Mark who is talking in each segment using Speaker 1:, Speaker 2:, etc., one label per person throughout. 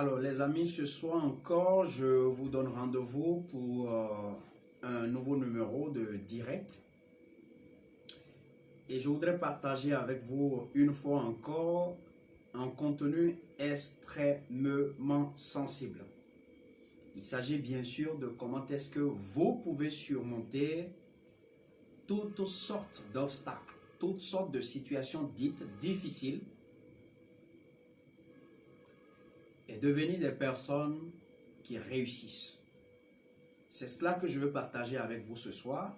Speaker 1: Alors les amis, ce soir encore, je vous donne rendez-vous pour un nouveau numéro de direct. Et je voudrais partager avec vous une fois encore un contenu extrêmement sensible. Il s'agit bien sûr de comment est-ce que vous pouvez surmonter toutes sortes d'obstacles, toutes sortes de situations dites difficiles et devenir des personnes qui réussissent. C'est cela que je veux partager avec vous ce soir.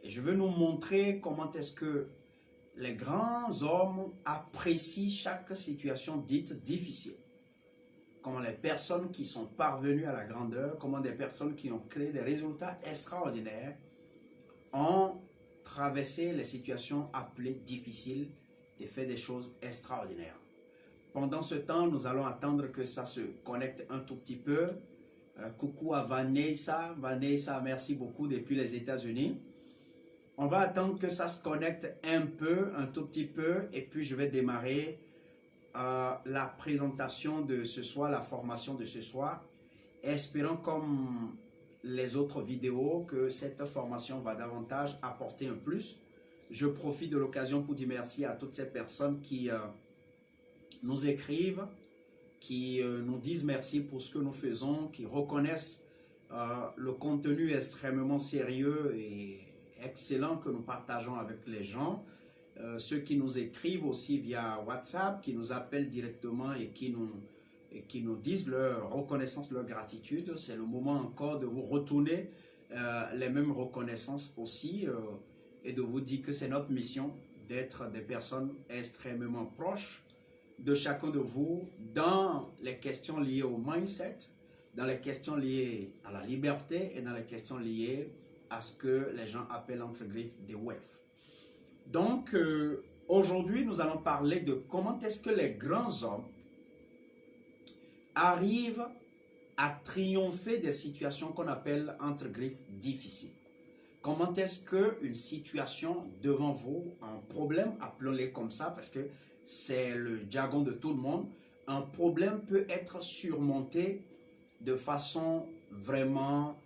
Speaker 1: Et je veux nous montrer comment est-ce que les grands hommes apprécient chaque situation dite difficile. Comment les personnes qui sont parvenues à la grandeur, comment des personnes qui ont créé des résultats extraordinaires ont traversé les situations appelées difficiles et fait des choses extraordinaires. Pendant ce temps, nous allons attendre que ça se connecte un tout petit peu. Coucou à Vanessa. Vanessa, merci beaucoup depuis les États-Unis. On va attendre que ça se connecte un tout petit peu, et puis je vais démarrer la présentation de ce soir, la formation de ce soir, espérant comme les autres vidéos que cette formation va davantage apporter un plus. Je profite de l'occasion pour dire merci à toutes ces personnes qui nous écrivent, qui nous disent merci pour ce que nous faisons, qui reconnaissent le contenu extrêmement sérieux et excellent que nous partageons avec les gens, ceux qui nous écrivent aussi via WhatsApp, qui nous appellent directement et qui nous disent leur reconnaissance, leur gratitude. C'est le moment encore de vous retourner les mêmes reconnaissances aussi et de vous dire que c'est notre mission d'être des personnes extrêmement proches de chacun de vous dans les questions liées au mindset, dans les questions liées à la liberté et dans les questions liées à ce que les gens appellent entre griffes des wealth. Donc, aujourd'hui, nous allons parler de comment est-ce que les grands hommes arrivent à triompher des situations qu'on appelle entre griffes difficiles. Comment est-ce qu'une situation devant vous, un problème, appelons-les comme ça parce que c'est le jargon de tout le monde, un problème peut être surmonté de façon vraiment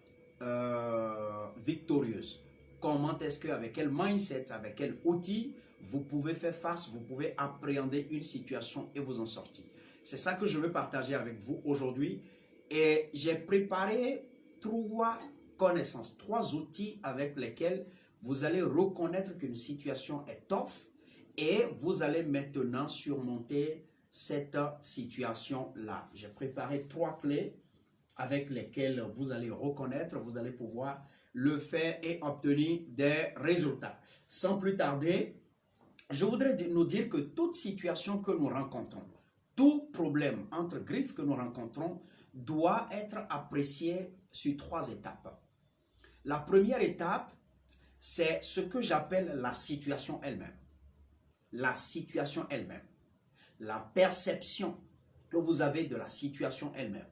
Speaker 1: victorieuse. Comment est-ce que, avec quel mindset, avec quel outil, vous pouvez faire face, vous pouvez appréhender une situation et vous en sortir. C'est ça que je veux partager avec vous aujourd'hui. Et j'ai préparé trois connaissances, trois outils avec lesquels vous allez reconnaître qu'une situation est tough et vous allez maintenant surmonter cette situation-là. J'ai préparé trois clés avec lesquelles vous allez reconnaître, vous allez pouvoir le faire et obtenir des résultats. Sans plus tarder, je voudrais nous dire que toute situation que nous rencontrons, tout problème entre griffes que nous rencontrons doit être apprécié sur trois étapes. La première étape, c'est ce que j'appelle la situation elle-même. La situation elle-même. La perception que vous avez de la situation elle-même.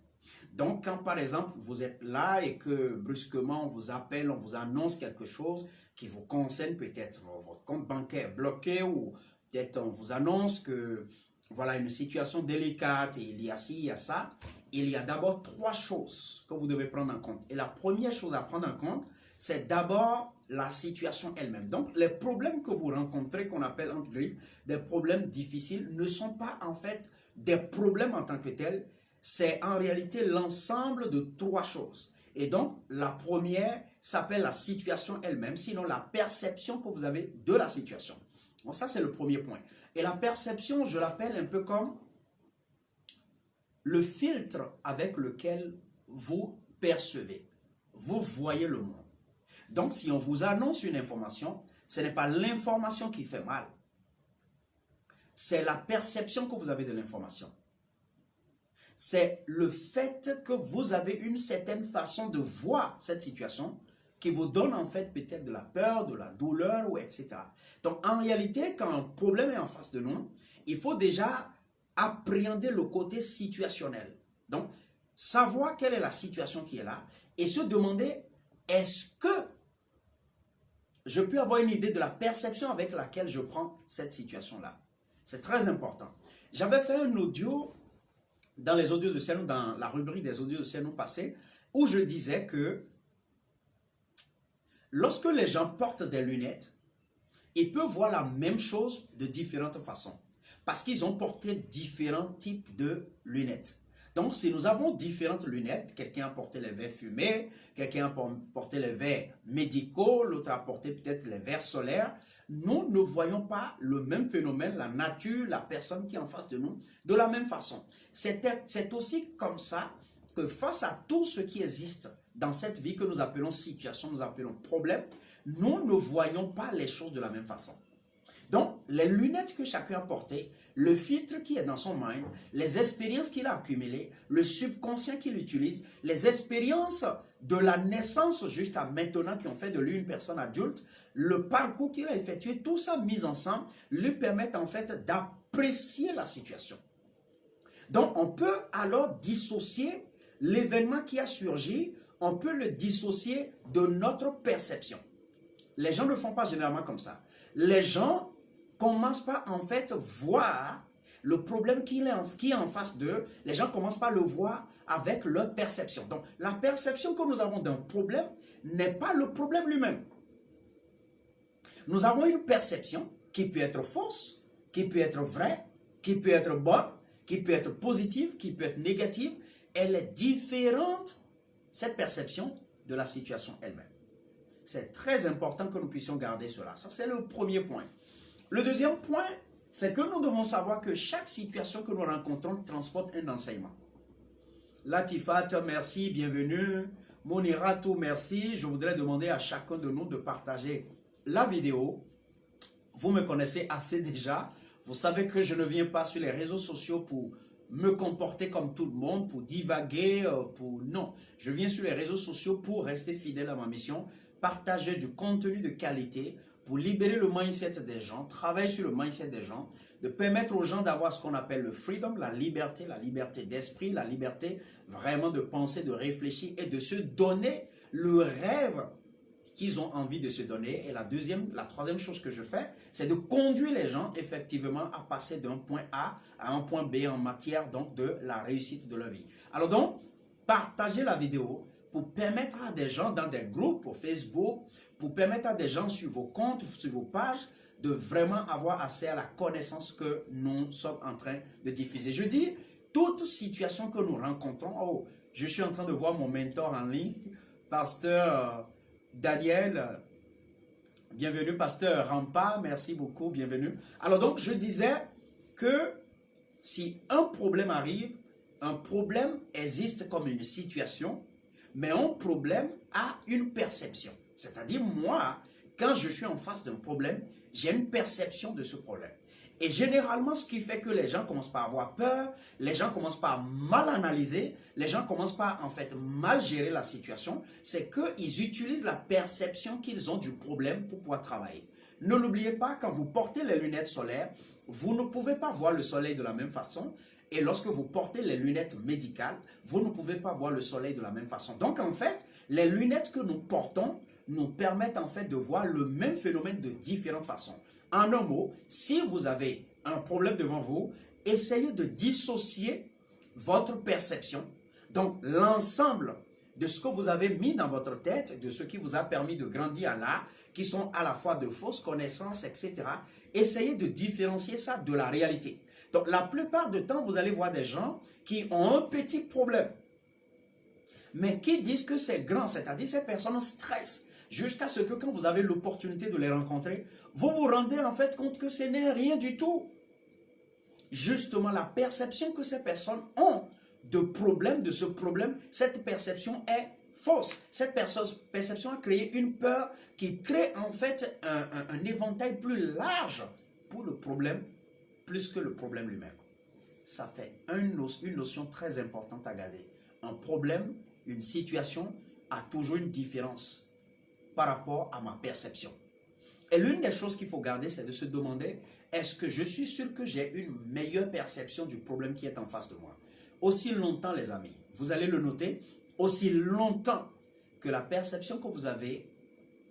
Speaker 1: Donc, quand par exemple, vous êtes là et que brusquement on vous appelle, on vous annonce quelque chose qui vous concerne, peut-être votre compte bancaire bloqué ou peut-être on vous annonce que voilà une situation délicate et il y a ci, il y a ça, il y a d'abord trois choses que vous devez prendre en compte. Et la première chose à prendre en compte, c'est d'abord la situation elle-même. Donc, les problèmes que vous rencontrez, qu'on appelle entre griffes, des problèmes difficiles, ne sont pas en fait des problèmes en tant que tels, c'est en réalité l'ensemble de trois choses. Et donc, la première s'appelle la situation elle-même, sinon la perception que vous avez de la situation. Bon, ça, c'est le premier point. Et la perception, je l'appelle un peu comme le filtre avec lequel vous percevez, vous voyez le monde. Donc, si on vous annonce une information, ce n'est pas l'information qui fait mal. C'est la perception que vous avez de l'information. C'est le fait que vous avez une certaine façon de voir cette situation qui vous donne en fait peut-être de la peur, de la douleur, ou etc. Donc en réalité, quand un problème est en face de nous, il faut déjà appréhender le côté situationnel. Donc savoir quelle est la situation qui est là et se demander est-ce que je peux avoir une idée de la perception avec laquelle je prends cette situation-là. C'est très important. J'avais fait un audio dans les audios de Senou, dans la rubrique des audios de Senou passés, où je disais que lorsque les gens portent des lunettes, ils peuvent voir la même chose de différentes façons. Parce qu'ils ont porté différents types de lunettes. Donc, si nous avons différentes lunettes, quelqu'un a porté les verres fumés, quelqu'un a porté les verres médicaux, l'autre a porté peut-être les verres solaires, nous ne voyons pas le même phénomène, la nature, la personne qui est en face de nous, de la même façon. C'est aussi comme ça que face à tout ce qui existe dans cette vie que nous appelons situation, nous appelons problème, nous ne voyons pas les choses de la même façon. Donc, les lunettes que chacun a portées, le filtre qui est dans son mind, les expériences qu'il a accumulées, le subconscient qu'il utilise, les expériences de la naissance jusqu'à maintenant qui ont fait de lui une personne adulte, le parcours qu'il a effectué, tout ça mis ensemble, lui permettent en fait d'apprécier la situation. Donc, on peut alors dissocier l'événement qui a surgi, on peut le dissocier de notre perception. Les gens ne font pas généralement comme ça. Les gens commencent par en fait voir le problème qui est en face d'eux. Les gens commencent par le voir avec leur perception. Donc, la perception que nous avons d'un problème n'est pas le problème lui-même. Nous avons une perception qui peut être fausse, qui peut être vraie, qui peut être bonne, qui peut être positive, qui peut être négative. Elle est différente, cette perception, de la situation elle-même. C'est très important que nous puissions garder cela. Ça, c'est le premier point. Le deuxième point, c'est que nous devons savoir que chaque situation que nous rencontrons transporte un enseignement. Latifat, merci, bienvenue. Moniratou, merci. Je voudrais demander à chacun de nous de partager la vidéo. Vous me connaissez assez déjà. Vous savez que je ne viens pas sur les réseaux sociaux pour me comporter comme tout le monde, pour divaguer, Non, je viens sur les réseaux sociaux pour rester fidèle à ma mission, partager du contenu de qualité, pour libérer le mindset des gens, travailler sur le mindset des gens, de permettre aux gens d'avoir ce qu'on appelle le freedom, la liberté d'esprit, la liberté vraiment de penser, de réfléchir et de se donner le rêve qu'ils ont envie de se donner. Et la troisième chose que je fais, c'est de conduire les gens effectivement à passer d'un point A à un point B en matière donc de la réussite de leur vie. Alors donc, partagez la vidéo pour permettre à des gens dans des groupes au Facebook, pour permettre à des gens sur vos comptes, sur vos pages, de vraiment avoir accès à la connaissance que nous sommes en train de diffuser. Je dis, toute situation que nous rencontrons, oh, je suis en train de voir mon mentor en ligne, pasteur Daniel, bienvenue, pasteur Rampa, merci beaucoup, bienvenue. Alors donc, je disais que si un problème arrive, un problème existe comme une situation, mais un problème a une perception. C'est-à-dire, moi, quand je suis en face d'un problème, j'ai une perception de ce problème. Et généralement, ce qui fait que les gens commencent par avoir peur, les gens commencent par mal analyser, les gens commencent par en fait mal gérer la situation, c'est qu'ils utilisent la perception qu'ils ont du problème pour pouvoir travailler. Ne l'oubliez pas, quand vous portez les lunettes solaires, vous ne pouvez pas voir le soleil de la même façon. Et lorsque vous portez les lunettes médicales, vous ne pouvez pas voir le soleil de la même façon. Donc en fait, les lunettes que nous portons nous permettent en fait de voir le même phénomène de différentes façons. En un mot, si vous avez un problème devant vous, essayez de dissocier votre perception. Donc l'ensemble de ce que vous avez mis dans votre tête, de ce qui vous a permis de grandir là, qui sont à la fois de fausses connaissances, etc. Essayez de différencier ça de la réalité. Donc la plupart du temps, vous allez voir des gens qui ont un petit problème, mais qui disent que c'est grand, c'est-à-dire ces personnes stressent jusqu'à ce que quand vous avez l'opportunité de les rencontrer, vous vous rendez en fait compte que ce n'est rien du tout. Justement, la perception que ces personnes ont de problème, de ce problème, cette perception est fausse. Cette perception a créé une peur qui crée en fait un éventail plus large pour le problème, plus que le problème lui-même. Ça fait une notion très importante à garder. Un problème, une situation a toujours une différence par rapport à ma perception. Et l'une des choses qu'il faut garder, c'est de se demander, est-ce que je suis sûr que j'ai une meilleure perception du problème qui est en face de moi? Aussi longtemps, les amis, vous allez le noter, aussi longtemps que la perception que vous avez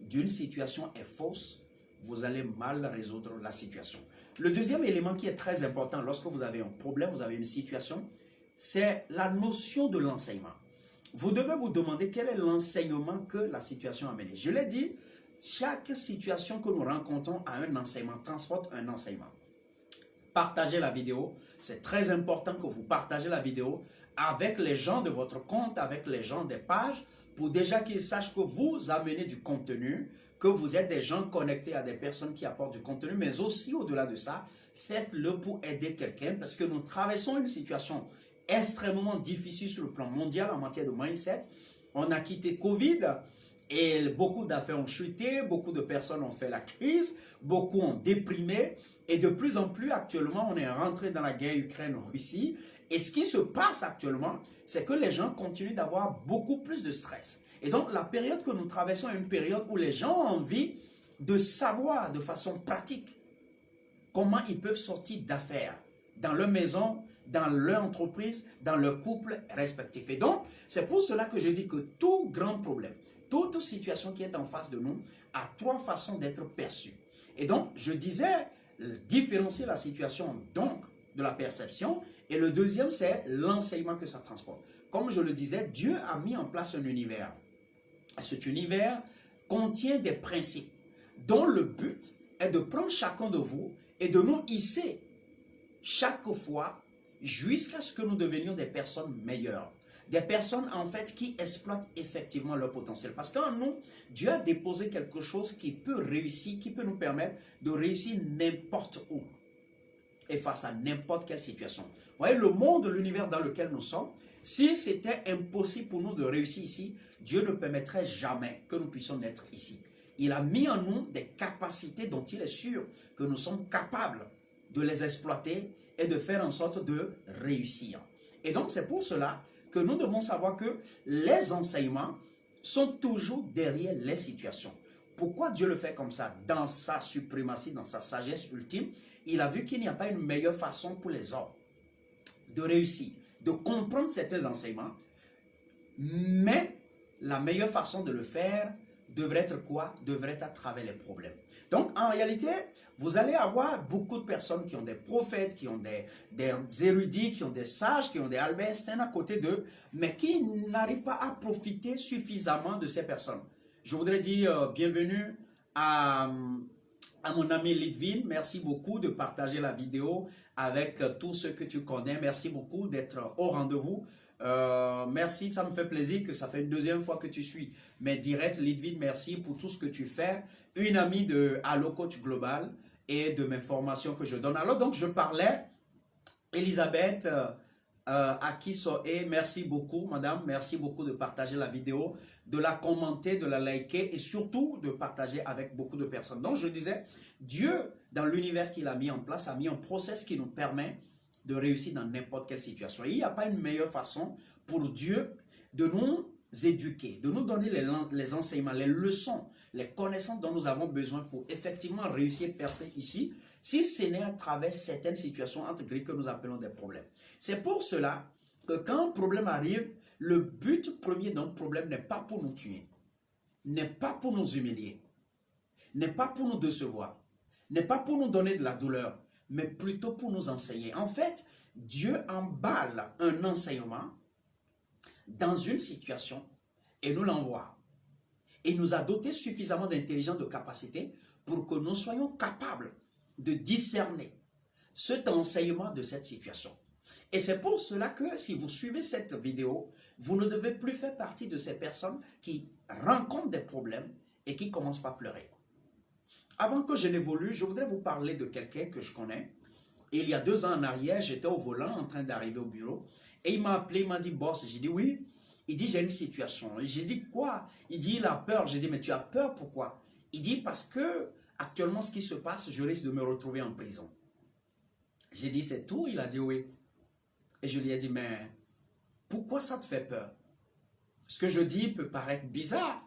Speaker 1: d'une situation est fausse, vous allez mal résoudre la situation. Le deuxième élément qui est très important lorsque vous avez un problème, vous avez une situation, c'est la notion de l'enseignement. Vous devez vous demander quel est l'enseignement que la situation a mené. Je l'ai dit, chaque situation que nous rencontrons a un enseignement, transporte un enseignement. Partagez la vidéo, c'est très important que vous partagez la vidéo avec les gens de votre compte, avec les gens des pages, pour déjà qu'ils sachent que vous amenez du contenu, que vous êtes des gens connectés à des personnes qui apportent du contenu, mais aussi au-delà de ça, faites-le pour aider quelqu'un, parce que nous traversons une situation extrêmement difficile sur le plan mondial en matière de mindset. On a quitté Covid et beaucoup d'affaires ont chuté, beaucoup de personnes ont fait la crise, beaucoup ont déprimé et de plus en plus actuellement on est rentré dans la guerre Ukraine-Russie et ce qui se passe actuellement c'est que les gens continuent d'avoir beaucoup plus de stress. Et donc la période que nous traversons est une période où les gens ont envie de savoir de façon pratique comment ils peuvent sortir d'affaires dans leur maison, dans leur entreprise, dans leur couple respectif. Et donc, c'est pour cela que je dis que tout grand problème, toute situation qui est en face de nous a trois façons d'être perçue. Et donc, je disais, différencier la situation donc de la perception. Et le deuxième, c'est l'enseignement que ça transporte. Comme je le disais, Dieu a mis en place un univers. Cet univers contient des principes dont le but est de prendre chacun de vous et de nous hisser chaque fois jusqu'à ce que nous devenions des personnes meilleures. Des personnes en fait qui exploitent effectivement leur potentiel. Parce qu'en nous, Dieu a déposé quelque chose qui peut réussir, qui peut nous permettre de réussir n'importe où et face à n'importe quelle situation. Vous voyez, le monde, l'univers dans lequel nous sommes, si c'était impossible pour nous de réussir ici, Dieu ne permettrait jamais que nous puissions naître ici. Il a mis en nous des capacités dont il est sûr que nous sommes capables de les exploiter et de faire en sorte de réussir. Et donc c'est pour cela que nous devons savoir que les enseignements sont toujours derrière les situations. Pourquoi Dieu le fait comme ça? Dans sa suprématie, dans sa sagesse ultime, il a vu qu'il n'y a pas une meilleure façon pour les hommes de réussir, de comprendre certains enseignements, mais la meilleure façon de le faire devrait être quoi? Devrait être à travers les problèmes. Donc, en réalité, vous allez avoir beaucoup de personnes qui ont des prophètes, qui ont des érudits, qui ont des sages, qui ont des Albert Einstein à côté d'eux, mais qui n'arrivent pas à profiter suffisamment de ces personnes. Je voudrais dire bienvenue à mon ami Lidvin. Merci beaucoup de partager la vidéo avec tous ceux que tu connais. Merci beaucoup d'être au rendez-vous. Merci, ça me fait plaisir que ça fait une deuxième fois que tu suis mes directs. Lidvin, merci pour tout ce que tu fais. Une amie de Allo Coach Global et de mes formations que je donne. Alors donc je parlais, Elisabeth Akisoe, merci beaucoup madame, merci beaucoup de partager la vidéo, de la commenter, de la liker et surtout de partager avec beaucoup de personnes. Donc je disais, Dieu dans l'univers qu'il a mis en place a mis un process qui nous permet de réussir dans n'importe quelle situation. Et il n'y a pas une meilleure façon pour Dieu de nous éduquer, de nous donner les enseignements, les leçons, les connaissances dont nous avons besoin pour effectivement réussir, percer ici, si ce n'est à travers certaines situations entre griffes que nous appelons des problèmes. C'est pour cela que quand un problème arrive, le but premier d'un problème n'est pas pour nous tuer, n'est pas pour nous humilier, n'est pas pour nous décevoir, n'est pas pour nous donner de la douleur, mais plutôt pour nous enseigner. En fait, Dieu emballe un enseignement dans une situation et nous l'envoie. Il nous a doté suffisamment d'intelligence, de capacité pour que nous soyons capables de discerner cet enseignement de cette situation. Et c'est pour cela que si vous suivez cette vidéo, vous ne devez plus faire partie de ces personnes qui rencontrent des problèmes et qui commencent par pleurer. Avant que je n'évolue, je voudrais vous parler de quelqu'un que je connais. Et il y a 2 ans en arrière, j'étais au volant en train d'arriver au bureau. Et il m'a appelé, il m'a dit, boss, j'ai dit oui. Il dit, j'ai une situation. Et j'ai dit, quoi? Il dit, il a peur. J'ai dit, mais tu as peur, pourquoi? Il dit, parce que actuellement, ce qui se passe, je risque de me retrouver en prison. J'ai dit, c'est tout? Il a dit, oui. Et je lui ai dit, mais pourquoi ça te fait peur? Ce que je dis peut paraître bizarre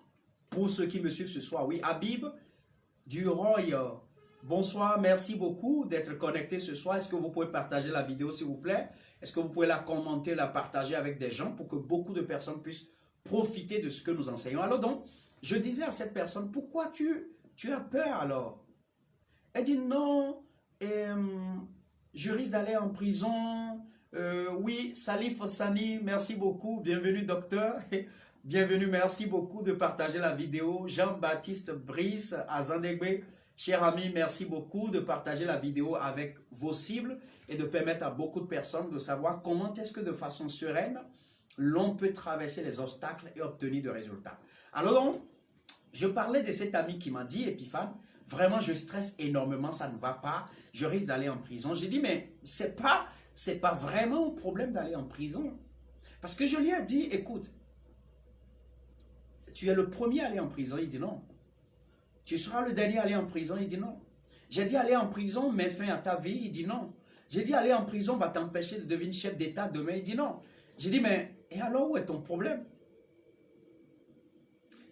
Speaker 1: pour ceux qui me suivent ce soir. Oui, Habib Duroy, bonsoir, merci beaucoup d'être connecté ce soir. Est-ce que vous pouvez partager la vidéo s'il vous plaît? Est-ce que vous pouvez la commenter, la partager avec des gens pour que beaucoup de personnes puissent profiter de ce que nous enseignons? Alors donc, je disais à cette personne, pourquoi tu as peur alors? Elle dit non, je risque d'aller en prison, Oui, Salif Sani, merci beaucoup. Bienvenue, docteur. Bienvenue, merci beaucoup de partager la vidéo. Jean-Baptiste Brice Azandegbe, cher ami, merci beaucoup de partager la vidéo avec vos cibles et de permettre à beaucoup de personnes de savoir comment est-ce que de façon sereine, l'on peut traverser les obstacles et obtenir des résultats. Alors donc, je parlais de cet ami qui m'a dit, Epiphane, vraiment je stresse énormément, ça ne va pas, je risque d'aller en prison. J'ai dit, mais c'est pas vraiment un problème d'aller en prison. Parce que je lui ai dit, écoute, tu es le premier à aller en prison. Il dit non. Tu seras le dernier à aller en prison. Il dit non. J'ai dit aller en prison met fin à ta vie. Il dit non. J'ai dit aller en prison va t'empêcher de devenir chef d'État demain. Il dit non. J'ai dit mais et alors où est ton problème?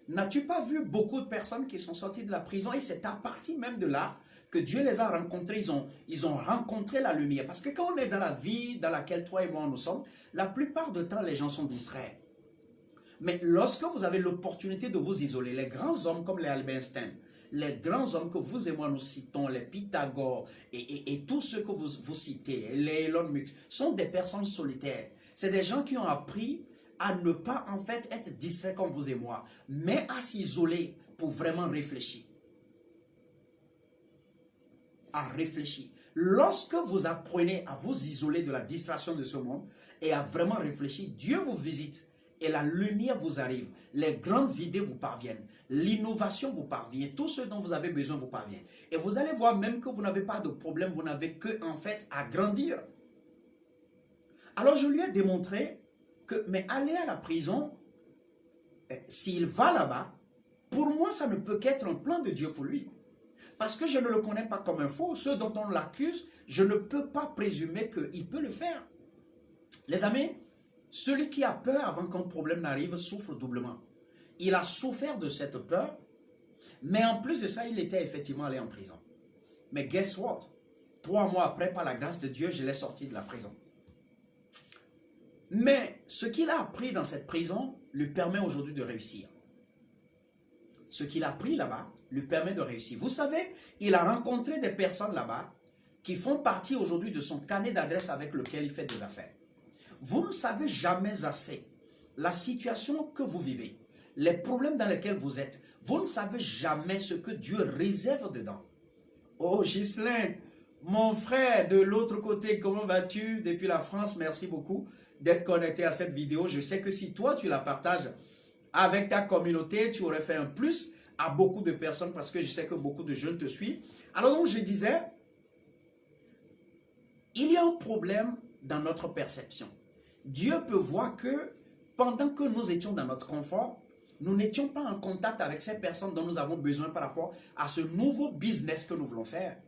Speaker 1: N'as-tu pas vu beaucoup de personnes qui sont sorties de la prison et c'est à partir même de là que Dieu les a rencontrés, ils ont rencontré la lumière. Parce que quand on est dans la vie dans laquelle toi et moi nous sommes, la plupart du temps les gens sont distraits. Mais lorsque vous avez l'opportunité de vous isoler, les grands hommes comme les Albert Einstein, les grands hommes que vous et moi nous citons, les Pythagore et tous ceux que vous citez, les Elon Musk, sont des personnes solitaires. C'est des gens qui ont appris à ne pas en fait être distraits comme vous et moi, mais à s'isoler pour vraiment réfléchir. À réfléchir. Lorsque vous apprenez à vous isoler de la distraction de ce monde et à vraiment réfléchir, Dieu vous visite. Et la lumière vous arrive, les grandes idées vous parviennent, l'innovation vous parvient, tout ce dont vous avez besoin vous parvient. Et vous allez voir même que vous n'avez pas de problème, vous n'avez que en fait à grandir. Alors je lui ai démontré que, mais aller à la prison, s'il va là-bas, pour moi ça ne peut qu'être un plan de Dieu pour lui. Parce que je ne le connais pas comme un faux, ceux dont on l'accuse, je ne peux pas présumer qu'il peut le faire. Les amis, celui qui a peur avant qu'un problème n'arrive souffre doublement. Il a souffert de cette peur, mais en plus de ça, il était effectivement allé en prison. Mais guess what? 3 mois après, par la grâce de Dieu, je l'ai sorti de la prison. Mais ce qu'il a appris dans cette prison lui permet aujourd'hui de réussir. Ce qu'il a appris là-bas lui permet de réussir. Vous savez, il a rencontré des personnes là-bas qui font partie aujourd'hui de son carnet d'adresse avec lequel il fait des affaires. Vous ne savez jamais assez la situation que vous vivez, les problèmes dans lesquels vous êtes. Vous ne savez jamais ce que Dieu réserve dedans. Oh Ghislain, mon frère de l'autre côté, comment vas-tu depuis la France? Merci beaucoup d'être connecté à cette vidéo. Je sais que si toi tu la partages avec ta communauté, tu aurais fait un plus à beaucoup de personnes parce que je sais que beaucoup de jeunes te suivent. Alors donc je disais, il y a un problème dans notre perception. Dieu peut voir que pendant que nous étions dans notre confort, nous n'étions pas en contact avec ces personnes dont nous avons besoin par rapport à ce nouveau business que nous voulons faire.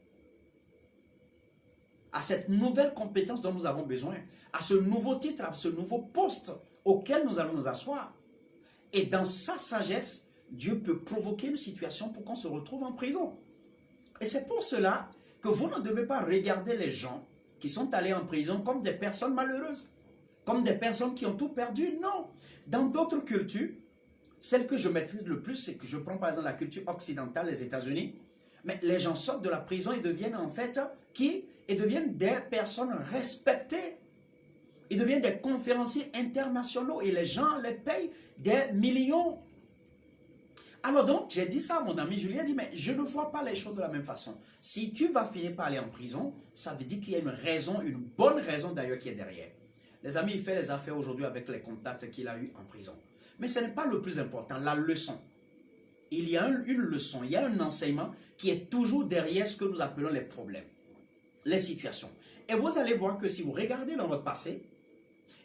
Speaker 1: À cette nouvelle compétence dont nous avons besoin, à ce nouveau titre, à ce nouveau poste auquel nous allons nous asseoir. Et dans sa sagesse, Dieu peut provoquer une situation pour qu'on se retrouve en prison. Et c'est pour cela que vous ne devez pas regarder les gens qui sont allés en prison comme des personnes malheureuses, comme des personnes qui ont tout perdu. Non. Dans d'autres cultures, celle que je maîtrise le plus, c'est que je prends par exemple la culture occidentale, les États-Unis, mais les gens sortent de la prison et deviennent en fait qui? Ils deviennent des personnes respectées. Ils deviennent des conférenciers internationaux et les gens les payent des millions. Alors donc, j'ai dit ça à mon ami Julien, dit, mais je ne vois pas les choses de la même façon. Si tu vas finir par aller en prison, ça veut dire qu'il y a une raison, une bonne raison d'ailleurs qui est derrière. Les amis, il fait les affaires aujourd'hui avec les contacts qu'il a eu en prison. Mais ce n'est pas le plus important, la leçon. Il y a une leçon, il y a un enseignement qui est toujours derrière ce que nous appelons les problèmes, les situations. Et vous allez voir que si vous regardez dans votre passé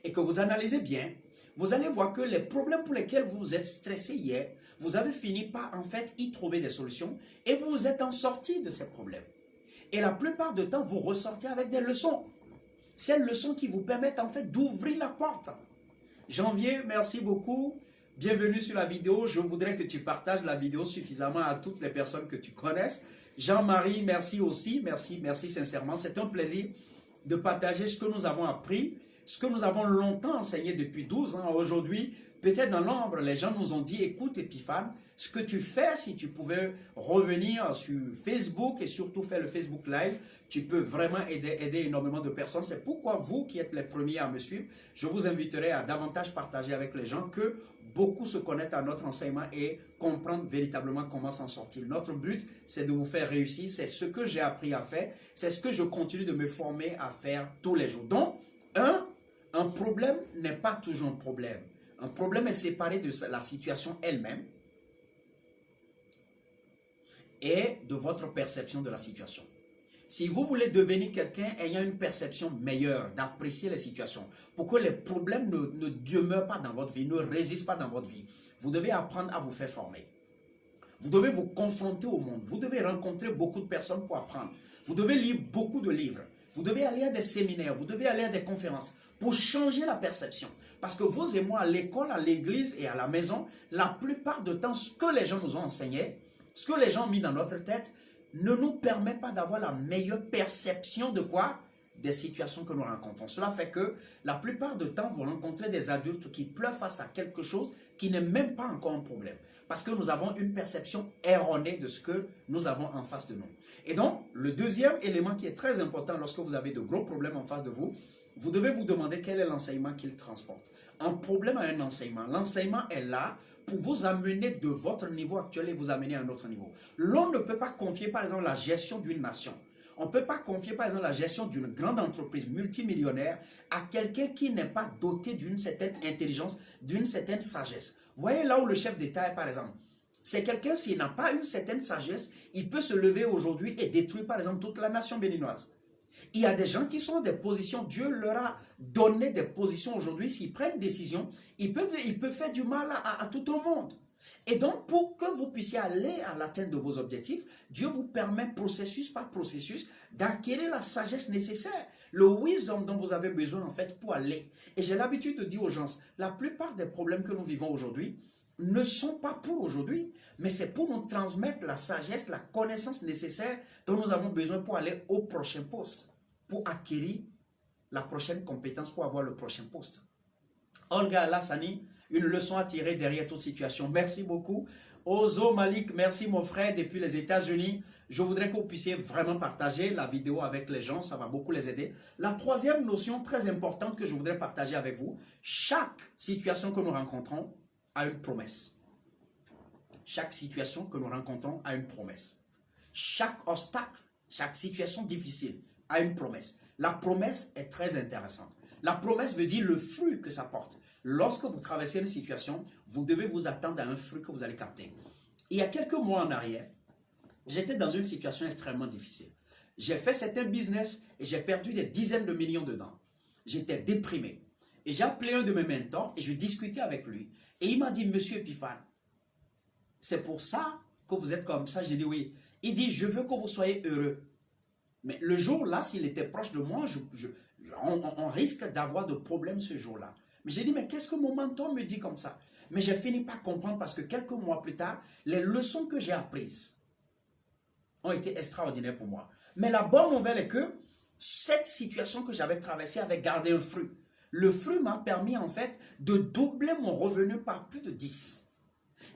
Speaker 1: et que vous analysez bien, vous allez voir que les problèmes pour lesquels vous vous êtes stressé hier, vous avez fini par en fait y trouver des solutions et vous vous êtes en sorti de ces problèmes. Et la plupart du temps, vous ressortez avec des leçons. Ces leçons qui vous permettent en fait d'ouvrir la porte. Janvier, merci beaucoup. Bienvenue sur la vidéo. Je voudrais que tu partages la vidéo suffisamment à toutes les personnes que tu connaisses. Jean-Marie, merci aussi. Merci sincèrement. C'est un plaisir de partager ce que nous avons appris, ce que nous avons longtemps enseigné depuis 12 ans. Aujourd'hui, Peut-être dans l'ombre, les gens nous ont dit, écoute Epiphane, ce que tu fais, si tu pouvais revenir sur Facebook et surtout faire le Facebook Live, tu peux vraiment aider énormément de personnes. C'est pourquoi vous qui êtes les premiers à me suivre, je vous inviterai à davantage partager avec les gens que beaucoup se connectent à notre enseignement et comprendre véritablement comment s'en sortir. Notre but, c'est de vous faire réussir. C'est ce que j'ai appris à faire. C'est ce que je continue de me former à faire tous les jours. Donc, un problème n'est pas toujours un problème. Un problème est séparé de la situation elle-même et de votre perception de la situation. Si vous voulez devenir quelqu'un ayant une perception meilleure, d'apprécier les situations, pour que les problèmes ne demeurent pas dans votre vie, ne résistent pas dans votre vie, vous devez apprendre à vous faire former. Vous devez vous confronter au monde. Vous devez rencontrer beaucoup de personnes pour apprendre. Vous devez lire beaucoup de livres. Vous devez aller à des séminaires. Vous devez aller à des conférences pour changer la perception. Parce que vous et moi, à l'école, à l'église et à la maison, la plupart du temps, ce que les gens nous ont enseigné, ce que les gens ont mis dans notre tête, ne nous permet pas d'avoir la meilleure perception de quoi? Des situations que nous rencontrons. Cela fait que la plupart du temps, vous rencontrez des adultes qui pleurent face à quelque chose qui n'est même pas encore un problème. Parce que nous avons une perception erronée de ce que nous avons en face de nous. Et donc, le deuxième élément qui est très important lorsque vous avez de gros problèmes en face de vous, vous devez vous demander quel est l'enseignement qu'il transporte. Un problème a un enseignement. L'enseignement est là pour vous amener de votre niveau actuel et vous amener à un autre niveau. L'on ne peut pas confier, par exemple, la gestion d'une nation. On ne peut pas confier, par exemple, la gestion d'une grande entreprise multimillionnaire à quelqu'un qui n'est pas doté d'une certaine intelligence, d'une certaine sagesse. Vous voyez là où le chef d'État est, par exemple. C'est quelqu'un, s'il n'a pas une certaine sagesse, il peut se lever aujourd'hui et détruire, par exemple, toute la nation béninoise. Il y a des gens qui sont dans des positions, Dieu leur a donné des positions aujourd'hui, s'ils prennent une décision, ils peuvent faire du mal à tout le monde. Et donc, pour que vous puissiez aller à l'atteinte de vos objectifs, Dieu vous permet, processus par processus, d'acquérir la sagesse nécessaire, le wisdom dont vous avez besoin, en fait, pour aller. Et j'ai l'habitude de dire aux gens, la plupart des problèmes que nous vivons aujourd'hui ne sont pas pour aujourd'hui, mais c'est pour nous transmettre la sagesse, la connaissance nécessaire dont nous avons besoin pour aller au prochain poste, pour acquérir la prochaine compétence, pour avoir le prochain poste. Olga Alassani, une leçon à tirer derrière toute situation. Merci beaucoup. Ozo Malik, merci mon frère depuis les États-Unis. Je voudrais que vous puissiez vraiment partager la vidéo avec les gens, ça va beaucoup les aider. La troisième notion très importante que je voudrais partager avec vous, chaque situation que nous rencontrons a une promesse. Chaque situation que nous rencontrons a une promesse. Chaque obstacle, chaque situation difficile a une promesse. La promesse est très intéressante. La promesse veut dire le fruit que ça porte. Lorsque vous traversez une situation, vous devez vous attendre à un fruit que vous allez capter. Il y a quelques mois en arrière, j'étais dans une situation extrêmement difficile. J'ai fait certains business et j'ai perdu des dizaines de millions dedans. J'étais déprimé. Et j'ai appelé un de mes mentors et je discutais avec lui. Et il m'a dit, Monsieur Epiphane, c'est pour ça que vous êtes comme ça. J'ai dit oui. Il dit, je veux que vous soyez heureux. Mais le jour-là, s'il était proche de moi, on risque d'avoir de problèmes ce jour-là. Mais j'ai dit, mais qu'est-ce que mon mentor me dit comme ça? Mais j'ai fini par comprendre parce que quelques mois plus tard, les leçons que j'ai apprises ont été extraordinaires pour moi. Mais la bonne nouvelle est que cette situation que j'avais traversée avait gardé un fruit. Le fruit m'a permis en fait de doubler mon revenu par plus de 10.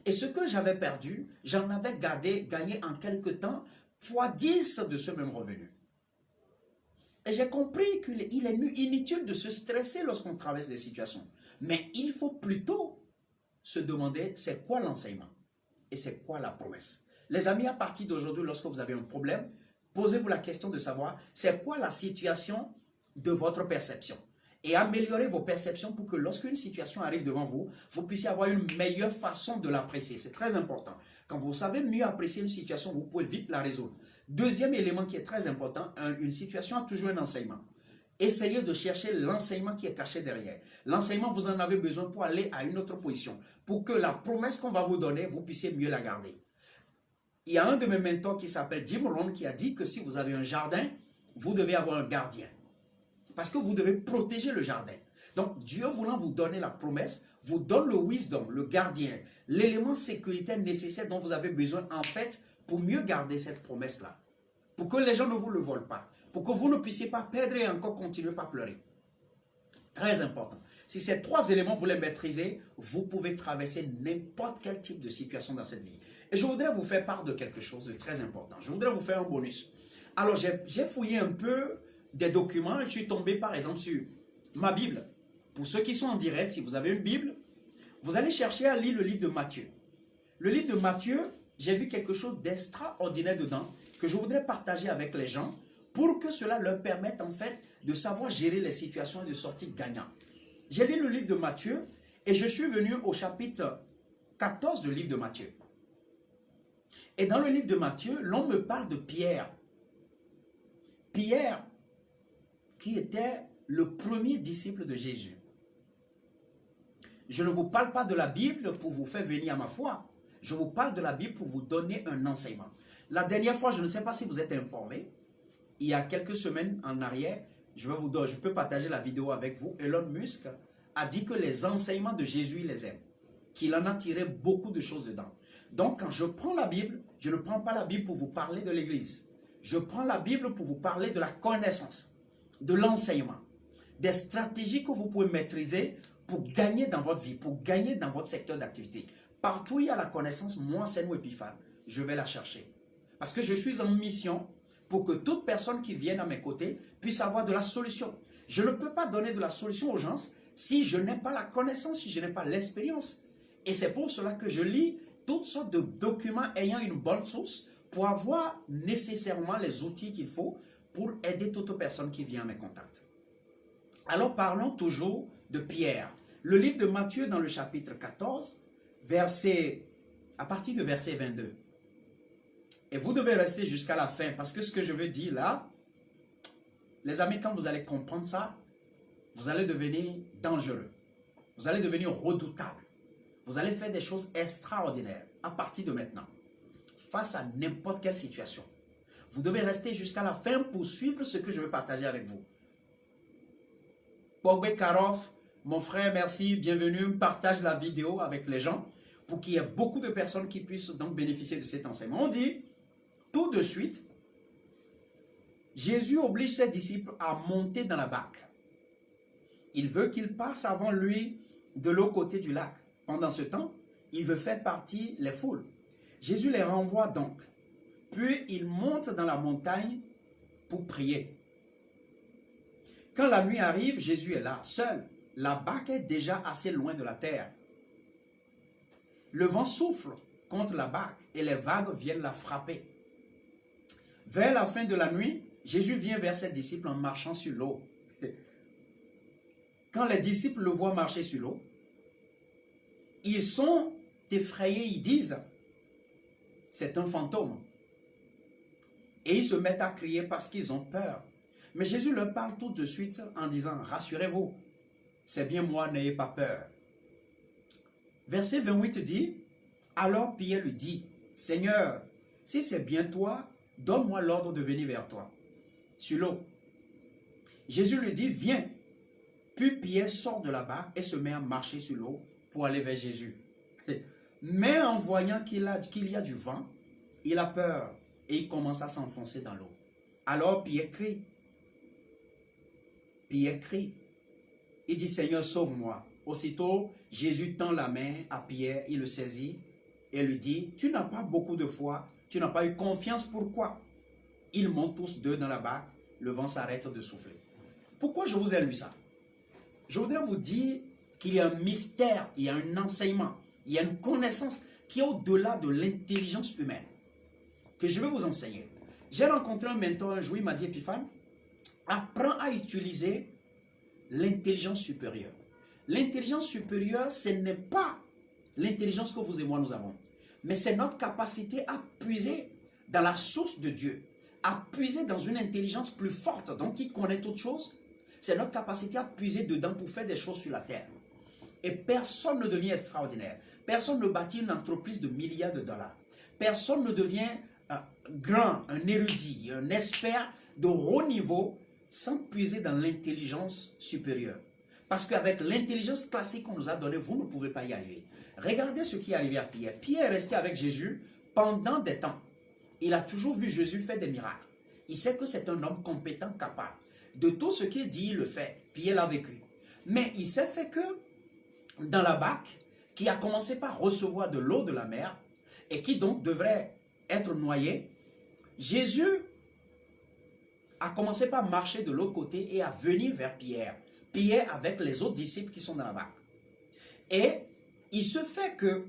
Speaker 1: Et ce que j'avais perdu, j'en avais gagné en quelques temps fois 10 de ce même revenu. Et j'ai compris qu'il est inutile de se stresser lorsqu'on traverse des situations. Mais il faut plutôt se demander c'est quoi l'enseignement et c'est quoi la promesse. Les amis, à partir d'aujourd'hui, lorsque vous avez un problème, posez-vous la question de savoir c'est quoi la situation de votre perception. Et améliorez vos perceptions pour que lorsqu'une situation arrive devant vous, vous puissiez avoir une meilleure façon de l'apprécier. C'est très important. Quand vous savez mieux apprécier une situation, vous pouvez vite la résoudre. Deuxième élément qui est très important, une situation a toujours un enseignement. Essayez de chercher l'enseignement qui est caché derrière. L'enseignement, vous en avez besoin pour aller à une autre position. Pour que la promesse qu'on va vous donner, vous puissiez mieux la garder. Il y a un de mes mentors qui s'appelle Jim Rohn qui a dit que si vous avez un jardin, vous devez avoir un gardien. Parce que vous devez protéger le jardin. Donc, Dieu voulant vous donner la promesse, vous donne le wisdom, le gardien, l'élément sécuritaire nécessaire dont vous avez besoin en fait pour mieux garder cette promesse-là. Pour que les gens ne vous le volent pas. Pour que vous ne puissiez pas perdre et encore continuer par pleurer. Très important. Si ces trois éléments, vous les maîtrisez, vous pouvez traverser n'importe quel type de situation dans cette vie. Et je voudrais vous faire part de quelque chose de très important. Je voudrais vous faire un bonus. Alors, j'ai fouillé un peu des documents et je suis tombé par exemple sur ma Bible. Pour ceux qui sont en direct, si vous avez une Bible, vous allez chercher à lire le livre de Matthieu. Le livre de Matthieu, j'ai vu quelque chose d'extraordinaire dedans que je voudrais partager avec les gens pour que cela leur permette en fait de savoir gérer les situations et de sortir gagnant. J'ai lu le livre de Matthieu et je suis venu au chapitre 14 du livre de Matthieu. Et dans le livre de Matthieu, l'on me parle de Pierre. Pierre, qui était le premier disciple de Jésus. Je ne vous parle pas de la Bible pour vous faire venir à ma foi. Je vous parle de la Bible pour vous donner un enseignement. La dernière fois, je ne sais pas si vous êtes informés, il y a quelques semaines en arrière, je peux partager la vidéo avec vous. Elon Musk a dit que les enseignements de Jésus, il les aime. Qu'il en a tiré beaucoup de choses dedans. Donc, quand je prends la Bible, je ne prends pas la Bible pour vous parler de l'Église. Je prends la Bible pour vous parler de la connaissance, de l'enseignement, des stratégies que vous pouvez maîtriser pour gagner dans votre vie, pour gagner dans votre secteur d'activité. Partout où il y a la connaissance, moi, c'est nous Épiphane, je vais la chercher. Parce que je suis en mission pour que toute personne qui vienne à mes côtés puisse avoir de la solution. Je ne peux pas donner de la solution aux gens si je n'ai pas la connaissance, si je n'ai pas l'expérience. Et c'est pour cela que je lis toutes sortes de documents ayant une bonne source pour avoir nécessairement les outils qu'il faut pour aider toute personne qui vient à mes contacts. Alors parlons toujours de Pierre. Le livre de Matthieu dans le chapitre 14, à partir de verset 22. Et vous devez rester jusqu'à la fin parce que ce que je veux dire là, les amis, quand vous allez comprendre ça, vous allez devenir dangereux. Vous allez devenir redoutable. Vous allez faire des choses extraordinaires à partir de maintenant. Face à n'importe quelle situation. Vous devez rester jusqu'à la fin pour suivre ce que je veux partager avec vous. Bogbe Karov, mon frère, merci, bienvenue. Partage la vidéo avec les gens pour qu'il y ait beaucoup de personnes qui puissent donc bénéficier de cet enseignement. On dit, tout de suite, Jésus oblige ses disciples à monter dans la barque. Il veut qu'ils passent avant lui de l'autre côté du lac. Pendant ce temps, il veut faire partie les foules. Jésus les renvoie donc. Puis il monte dans la montagne pour prier. Quand la nuit arrive, Jésus est là, seul. La barque est déjà assez loin de la terre. Le vent souffle contre la barque et les vagues viennent la frapper. Vers la fin de la nuit, Jésus vient vers ses disciples en marchant sur l'eau. Quand les disciples le voient marcher sur l'eau, ils sont effrayés, ils disent, c'est un fantôme. Et ils se mettent à crier parce qu'ils ont peur. Mais Jésus leur parle tout de suite en disant, rassurez-vous, c'est bien moi, n'ayez pas peur. Verset 28 dit, alors Pierre lui dit, Seigneur, si c'est bien toi, donne-moi l'ordre de venir vers toi, sur l'eau. Jésus lui dit, viens. Puis Pierre sort de la barque et se met à marcher sur l'eau pour aller vers Jésus. Mais en voyant qu'il y a du vent, il a peur et il commence à s'enfoncer dans l'eau. Alors Pierre crie. Pierre crie. Il dit, Seigneur, sauve-moi. Aussitôt, Jésus tend la main à Pierre, il le saisit et lui dit, tu n'as pas beaucoup de foi, tu n'as pas eu confiance, pourquoi? Ils montent tous deux dans la barque, le vent s'arrête de souffler. Pourquoi je vous ai lu ça? Je voudrais vous dire qu'il y a un mystère, il y a un enseignement, il y a une connaissance qui est au-delà de l'intelligence humaine, que je vais vous enseigner. J'ai rencontré un mentor un jour, il m'a dit, Épiphane, apprends à utiliser l'intelligence supérieure. L'intelligence supérieure, ce n'est pas l'intelligence que vous et moi nous avons, mais c'est notre capacité à puiser dans la source de Dieu, à puiser dans une intelligence plus forte, donc qui connaît toutes choses. C'est notre capacité à puiser dedans pour faire des choses sur la terre. Et personne ne devient extraordinaire. Personne ne bâtit une entreprise de milliards de dollars. Personne ne devient grand, un érudit, un expert de haut niveau sans puiser dans l'intelligence supérieure. Parce qu'avec l'intelligence classique qu'on nous a donnée, vous ne pouvez pas y arriver. Regardez ce qui est arrivé à Pierre. Pierre est resté avec Jésus pendant des temps. Il a toujours vu Jésus faire des miracles. Il sait que c'est un homme compétent, capable. De tout ce qu'il dit, il le fait. Pierre l'a vécu. Mais il s'est fait que dans la barque, qui a commencé par recevoir de l'eau de la mer, et qui donc devrait être noyé, Jésus a commencé par marcher de l'autre côté et à venir vers Pierre. Pierre avec les autres disciples qui sont dans la barque. Et il se fait que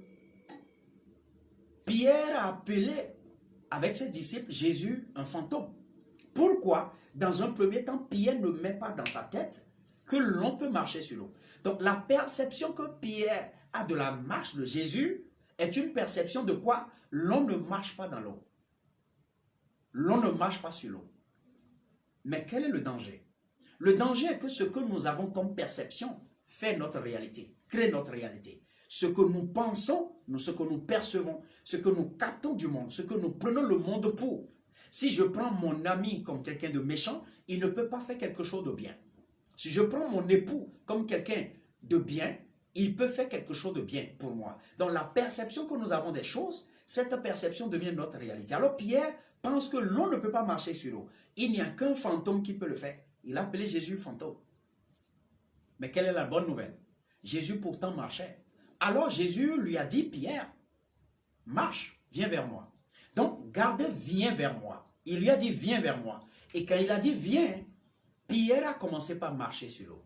Speaker 1: Pierre a appelé avec ses disciples Jésus un fantôme. Pourquoi? Dans un premier temps, Pierre ne met pas dans sa tête que l'on peut marcher sur l'eau. Donc la perception que Pierre a de la marche de Jésus est une perception de quoi? L'on ne marche pas dans l'eau. L'on ne marche pas sur l'eau. Mais quel est le danger? Le danger est que ce que nous avons comme perception fait notre réalité, crée notre réalité. Ce que nous pensons, ce que nous percevons, ce que nous captons du monde, ce que nous prenons le monde pour. Si je prends mon ami comme quelqu'un de méchant, il ne peut pas faire quelque chose de bien. Si je prends mon époux comme quelqu'un de bien, il peut faire quelque chose de bien pour moi. Donc la perception que nous avons des choses, cette perception devient notre réalité. Alors Pierre pense que l'on ne peut pas marcher sur l'eau. Il n'y a qu'un fantôme qui peut le faire. Il a appelé Jésus fantôme. Mais quelle est la bonne nouvelle? Jésus pourtant marchait. Alors Jésus lui a dit, Pierre, marche, viens vers moi. Donc gardez, viens vers moi. Il lui a dit, viens vers moi. Et quand il a dit, viens, Pierre a commencé par marcher sur l'eau.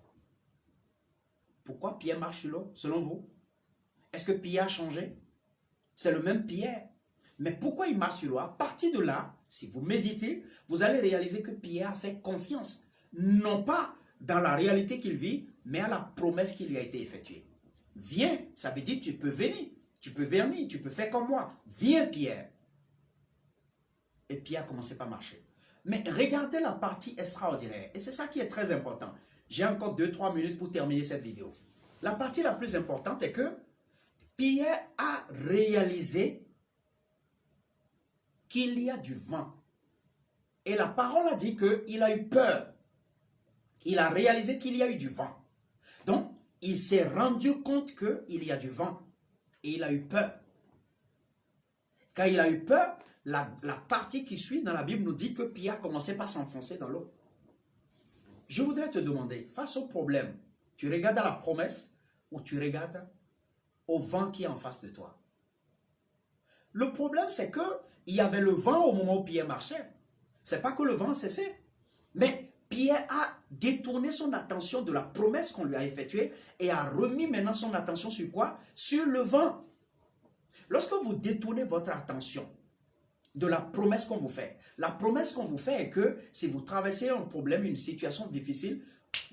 Speaker 1: Pourquoi Pierre marche sur l'eau, selon vous? Est-ce que Pierre a changé? C'est le même Pierre. Mais pourquoi il marche sur l'eau? À partir de là, si vous méditez, vous allez réaliser que Pierre a fait confiance. Non pas dans la réalité qu'il vit, mais à la promesse qui lui a été effectuée. Viens, ça veut dire tu peux venir, tu peux faire comme moi. Viens Pierre. Et Pierre a commencé par marcher. Mais regardez la partie extraordinaire. Et c'est ça qui est très important. J'ai encore 2-3 minutes pour terminer cette vidéo. La partie la plus importante est que Pierre a réalisé qu'il y a du vent. Et la parole a dit qu'il a eu peur. Il a réalisé qu'il y a eu du vent. Donc, il s'est rendu compte qu'il y a du vent. Et il a eu peur. Quand il a eu peur, la partie qui suit dans la Bible nous dit que Pierre a commencé par s'enfoncer dans l'eau. Je voudrais te demander, face au problème, tu regardes à la promesse ou tu regardes au vent qui est en face de toi? Le problème, c'est qu'il y avait le vent au moment où Pierre marchait. Ce n'est pas que le vent cessait. Mais Pierre a détourné son attention de la promesse qu'on lui a effectuée et a remis maintenant son attention sur quoi? Sur le vent. Lorsque vous détournez votre attention de la promesse qu'on vous fait, la promesse qu'on vous fait est que si vous traversez un problème, une situation difficile,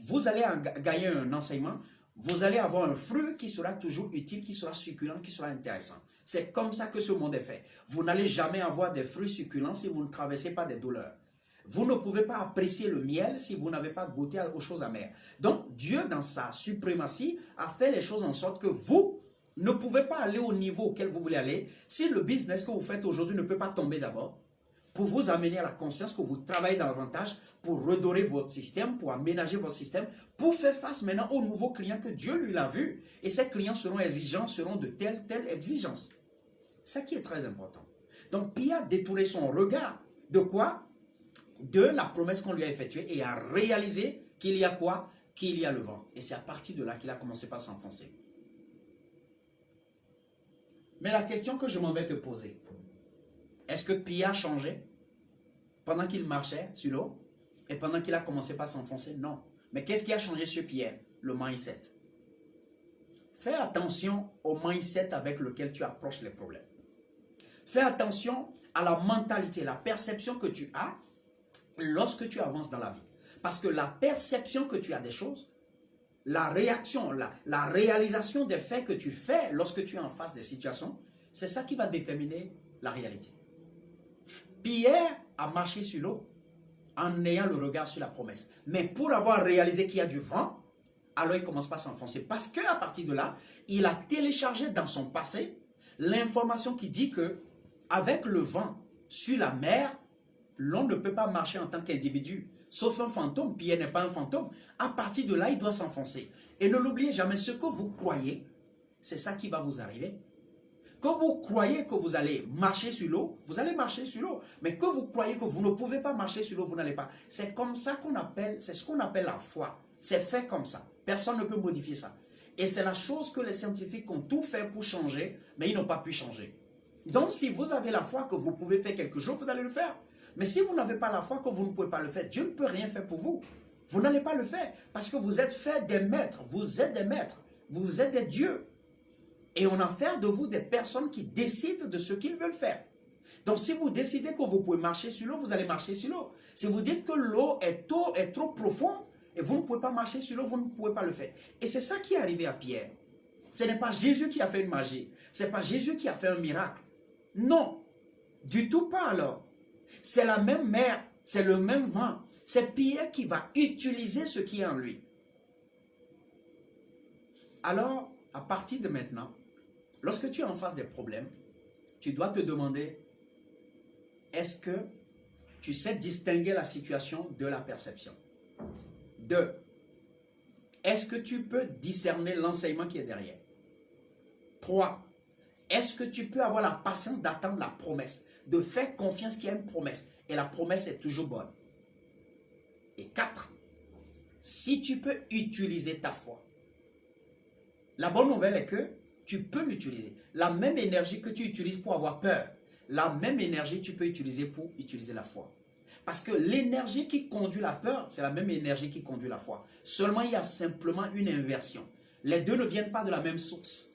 Speaker 1: vous allez gagner un enseignement, vous allez avoir un fruit qui sera toujours utile, qui sera succulent, qui sera intéressant. C'est comme ça que ce monde est fait. Vous n'allez jamais avoir des fruits succulents si vous ne traversez pas des douleurs. Vous ne pouvez pas apprécier le miel si vous n'avez pas goûté aux choses amères. Donc, Dieu, dans sa suprématie, a fait les choses en sorte que vous ne pouvez pas aller au niveau auquel vous voulez aller si le business que vous faites aujourd'hui ne peut pas tomber d'abord, pour vous amener à la conscience que vous travaillez davantage pour redorer votre système, pour aménager votre système, pour faire face maintenant aux nouveaux clients que Dieu lui l'a vu. Et ces clients seront exigeants, seront de telle exigence. C'est ça qui est très important. Donc, Pierre a détourné son regard de quoi? De la promesse qu'on lui a effectuée et a réalisé qu'il y a quoi? Qu'il y a le vent. Et c'est à partir de là qu'il a commencé par s'enfoncer. Mais la question que je m'en vais te poser, est-ce que Pierre a changé pendant qu'il marchait sur l'eau et pendant qu'il a commencé par s'enfoncer? Non. Mais qu'est-ce qui a changé chez Pierre? Le mindset. Fais attention au mindset avec lequel tu approches les problèmes. Fais attention à la mentalité, la perception que tu as lorsque tu avances dans la vie. Parce que la perception que tu as des choses, la réaction, la réalisation des faits que tu fais lorsque tu es en face des situations, c'est ça qui va déterminer la réalité. Pierre a marché sur l'eau en ayant le regard sur la promesse. Mais pour avoir réalisé qu'il y a du vent, alors il commence pas à s'enfoncer. Parce qu'à partir de là, il a téléchargé dans son passé l'information qui dit que avec le vent sur la mer, l'on ne peut pas marcher en tant qu'individu. Sauf un fantôme, Pierre n'est pas un fantôme. À partir de là, il doit s'enfoncer. Et ne l'oubliez jamais, ce que vous croyez, c'est ça qui va vous arriver. Quand vous croyez que vous allez marcher sur l'eau, vous allez marcher sur l'eau. Mais que vous croyez que vous ne pouvez pas marcher sur l'eau, vous n'allez pas. C'est comme ça qu'on appelle, c'est ce qu'on appelle la foi. C'est fait comme ça. Personne ne peut modifier ça. Et c'est la chose que les scientifiques ont tout fait pour changer, mais ils n'ont pas pu changer. Donc si vous avez la foi que vous pouvez faire quelque chose, vous allez le faire. Mais si vous n'avez pas la foi que vous ne pouvez pas le faire, Dieu ne peut rien faire pour vous. Vous n'allez pas le faire parce que vous êtes fait des maîtres. Vous êtes des maîtres. Vous êtes des dieux. Et on a fait de vous des personnes qui décident de ce qu'ils veulent faire. Donc si vous décidez que vous pouvez marcher sur l'eau, vous allez marcher sur l'eau. Si vous dites que l'eau est trop profonde et vous ne pouvez pas marcher sur l'eau, vous ne pouvez pas le faire. Et c'est ça qui est arrivé à Pierre. Ce n'est pas Jésus qui a fait une magie. Ce n'est pas Jésus qui a fait un miracle. Non, du tout pas alors. C'est la même mer, c'est le même vent. C'est Pierre qui va utiliser ce qui est en lui. Alors, à partir de maintenant, lorsque tu es en face des problèmes, tu dois te demander, est-ce que tu sais distinguer la situation de la perception? 2. Est-ce que tu peux discerner l'enseignement qui est derrière? 3. Est-ce que tu peux avoir la patience d'attendre la promesse, de faire confiance qu'il y a une promesse, et la promesse est toujours bonne? Et 4. Si tu peux utiliser ta foi. La bonne nouvelle est que tu peux l'utiliser. La même énergie que tu utilises pour avoir peur, la même énergie tu peux utiliser pour utiliser la foi. Parce que l'énergie qui conduit la peur, c'est la même énergie qui conduit la foi. Seulement, il y a simplement une inversion. Les deux ne viennent pas de la même source,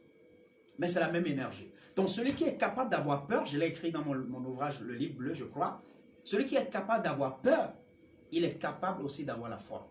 Speaker 1: mais c'est la même énergie. Donc, celui qui est capable d'avoir peur, je l'ai écrit dans mon ouvrage, le livre bleu, je crois, celui qui est capable d'avoir peur, il est capable aussi d'avoir la foi.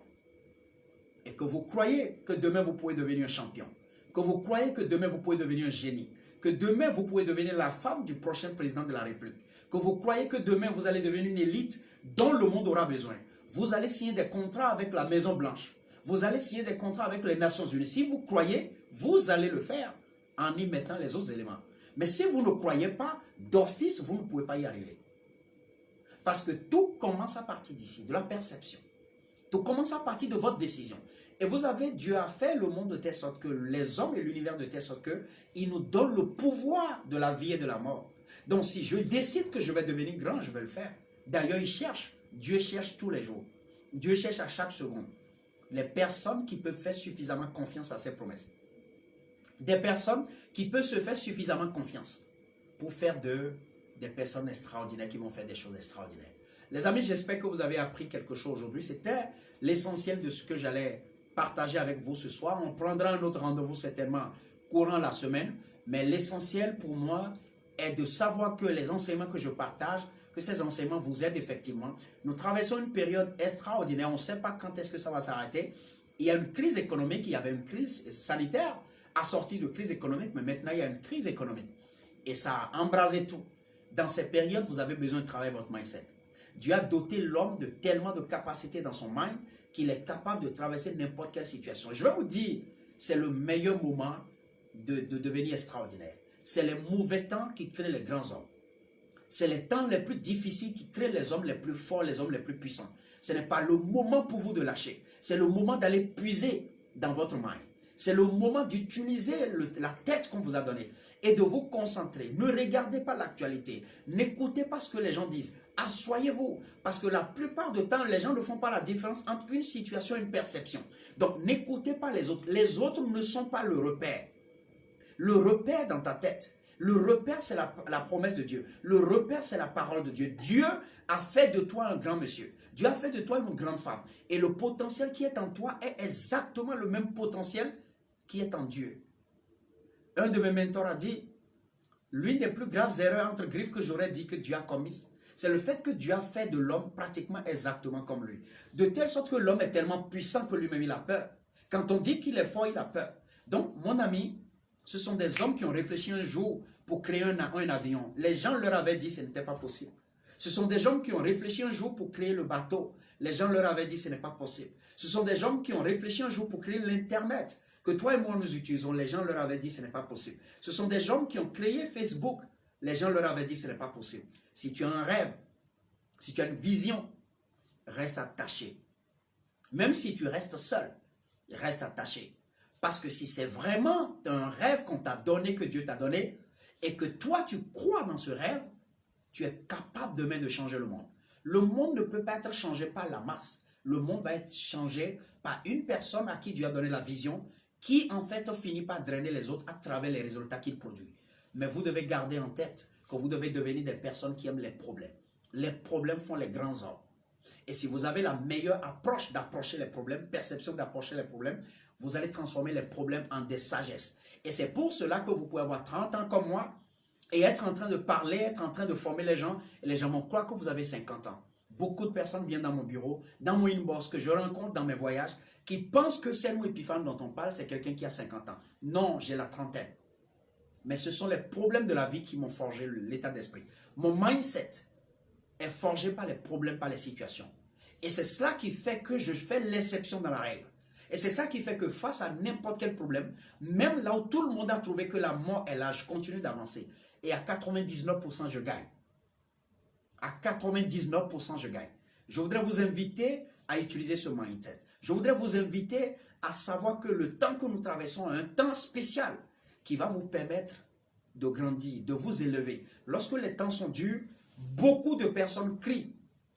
Speaker 1: Et que vous croyez que demain vous pouvez devenir un champion, que vous croyez que demain vous pouvez devenir un génie, que demain vous pouvez devenir la femme du prochain président de la République, que vous croyez que demain vous allez devenir une élite dont le monde aura besoin. Vous allez signer des contrats avec la Maison Blanche, vous allez signer des contrats avec les Nations Unies. Si vous croyez, vous allez le faire en y mettant les autres éléments. Mais si vous ne croyez pas, d'office, vous ne pouvez pas y arriver. Parce que tout commence à partir d'ici, de la perception. Tout commence à partir de votre décision. Et vous avez, Dieu a fait le monde de telle sorte que les hommes et l'univers de telle sorte que il nous donne le pouvoir de la vie et de la mort. Donc si je décide que je vais devenir grand, je vais le faire. D'ailleurs, il cherche. Dieu cherche tous les jours. Dieu cherche à chaque seconde les personnes qui peuvent faire suffisamment confiance à ses promesses. Des personnes qui peuvent se faire suffisamment confiance pour faire des personnes extraordinaires qui vont faire des choses extraordinaires. Les amis, j'espère que vous avez appris quelque chose aujourd'hui. C'était l'essentiel de ce que j'allais partager avec vous ce soir. On prendra un autre rendez-vous certainement courant la semaine. Mais l'essentiel pour moi est de savoir que les enseignements que je partage, que ces enseignements vous aident effectivement. Nous traversons une période extraordinaire. On ne sait pas quand est-ce que ça va s'arrêter. Il y a une crise économique, il y avait une crise sanitaire assortie de crise économique, mais maintenant il y a une crise économique. Et ça a embrasé tout. Dans ces périodes, vous avez besoin de travailler votre mindset. Dieu a doté l'homme de tellement de capacités dans son mind qu'il est capable de traverser n'importe quelle situation. Je vais vous dire, c'est le meilleur moment de devenir extraordinaire. C'est les mauvais temps qui créent les grands hommes. C'est les temps les plus difficiles qui créent les hommes les plus forts, les hommes les plus puissants. Ce n'est pas le moment pour vous de lâcher. C'est le moment d'aller puiser dans votre mind. C'est le moment d'utiliser la tête qu'on vous a donnée et de vous concentrer. Ne regardez pas l'actualité. N'écoutez pas ce que les gens disent. Assoyez-vous. Parce que la plupart du temps, les gens ne font pas la différence entre une situation et une perception. Donc, n'écoutez pas les autres. Les autres ne sont pas le repère. Le repère dans ta tête. Le repère, c'est la promesse de Dieu. Le repère, c'est la parole de Dieu. Dieu a fait de toi un grand monsieur. Dieu a fait de toi une grande femme. Et le potentiel qui est en toi est exactement le même potentiel qui est en Dieu. Un de mes mentors a dit, l'une des plus graves erreurs entre griffes que j'aurais dit que Dieu a commises, c'est le fait que Dieu a fait de l'homme pratiquement exactement comme lui. De telle sorte que l'homme est tellement puissant que lui-même il a peur. Quand on dit qu'il est fort, il a peur. Donc, mon ami, ce sont des hommes qui ont réfléchi un jour pour créer un avion. Les gens leur avaient dit que ce n'était pas possible. Ce sont des hommes qui ont réfléchi un jour pour créer le bateau. Les gens leur avaient dit que ce n'est pas possible. Ce sont des hommes qui ont réfléchi un jour pour créer l'Internet. Que toi et moi nous utilisons, les gens leur avaient dit que ce n'est pas possible. Ce sont des hommes qui ont créé Facebook. Les gens leur avaient dit que ce n'est pas possible. Si tu as un rêve, si tu as une vision, reste attaché. Même si tu restes seul, reste attaché. Parce que si c'est vraiment un rêve qu'on t'a donné, que Dieu t'a donné, et que toi tu crois dans ce rêve, tu es capable demain de changer le monde. Le monde ne peut pas être changé par la masse. le monde va être changé par une personne à qui Dieu a donné la vision, qui en fait finit par drainer les autres à travers les résultats qu'il produit. Mais vous devez garder en tête que vous devez devenir des personnes qui aiment les problèmes. Les problèmes font les grands hommes. Et si vous avez la meilleure approche d'approcher les problèmes, perception d'approcher les problèmes, vous allez transformer les problèmes en des sagesses. Et c'est pour cela que vous pouvez avoir 30 ans comme moi et être en train de parler, être en train de former les gens, et les gens vont croire que vous avez 50 ans. Beaucoup de personnes viennent dans mon bureau, dans mon inbox, que je rencontre dans mes voyages, qui pensent que Selmo Epiphane dont on parle, c'est quelqu'un qui a 50 ans. Non, j'ai la trentaine. Mais ce sont les problèmes de la vie qui m'ont forgé l'état d'esprit. Mon mindset est forgé par les problèmes, par les situations. Et c'est cela qui fait que je fais l'exception dans la règle. Et c'est ça qui fait que face à n'importe quel problème, même là où tout le monde a trouvé que la mort est là, je continue d'avancer. Et à 99%, je gagne. À 99%, je gagne. Je voudrais vous inviter à utiliser ce mindset. Je voudrais vous inviter à savoir que le temps que nous traversons est un temps spécial qui va vous permettre de grandir, de vous élever. Lorsque les temps sont durs, beaucoup de personnes crient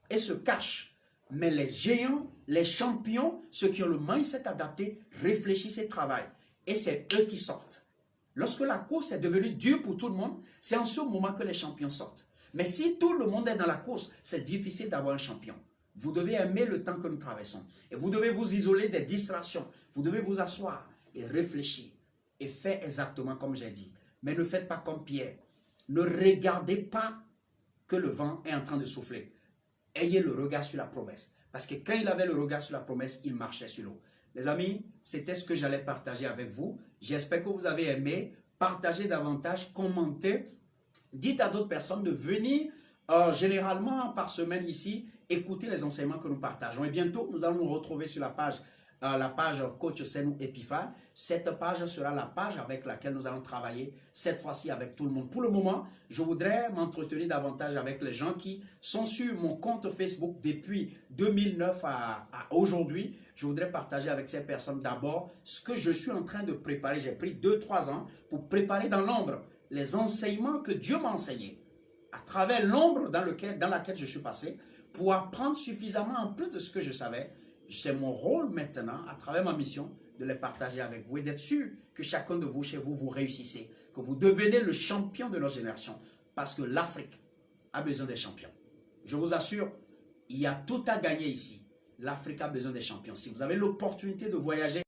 Speaker 1: et se cachent. Mais les géants, les champions, ceux qui ont le mindset adapté, réfléchissent et travaillent. Et c'est eux qui sortent. Lorsque la course est devenue dure pour tout le monde, c'est en ce moment que les champions sortent. Mais si tout le monde est dans la course, c'est difficile d'avoir un champion. Vous devez aimer le temps que nous traversons. Et vous devez vous isoler des distractions. Vous devez vous asseoir et réfléchir. Et faire exactement comme j'ai dit. Mais ne faites pas comme Pierre. Ne regardez pas que le vent est en train de souffler. Ayez le regard sur la promesse. Parce que quand il avait le regard sur la promesse, il marchait sur l'eau. Les amis, c'était ce que j'allais partager avec vous. J'espère que vous avez aimé. Partagez davantage, commentez. Dites à d'autres personnes de venir généralement par semaine ici, écouter les enseignements que nous partageons. Et bientôt, nous allons nous retrouver sur la page Coach Selmo Epiphane. Cette page sera la page avec laquelle nous allons travailler, cette fois-ci avec tout le monde. Pour le moment, je voudrais m'entretenir davantage avec les gens qui sont sur mon compte Facebook depuis 2009 à aujourd'hui. Je voudrais partager avec ces personnes d'abord ce que je suis en train de préparer. J'ai pris 2-3 ans pour préparer dans l'ombre les enseignements que Dieu m'a enseignés à travers l'ombre dans laquelle je suis passé pour apprendre suffisamment en plus de ce que je savais. C'est mon rôle maintenant, à travers ma mission, de les partager avec vous et d'être sûr que chacun de vous, chez vous, vous réussissez, que vous devenez le champion de notre génération. Parce que l'Afrique a besoin des champions. Je vous assure, il y a tout à gagner ici. L'Afrique a besoin des champions. Si vous avez l'opportunité de voyager,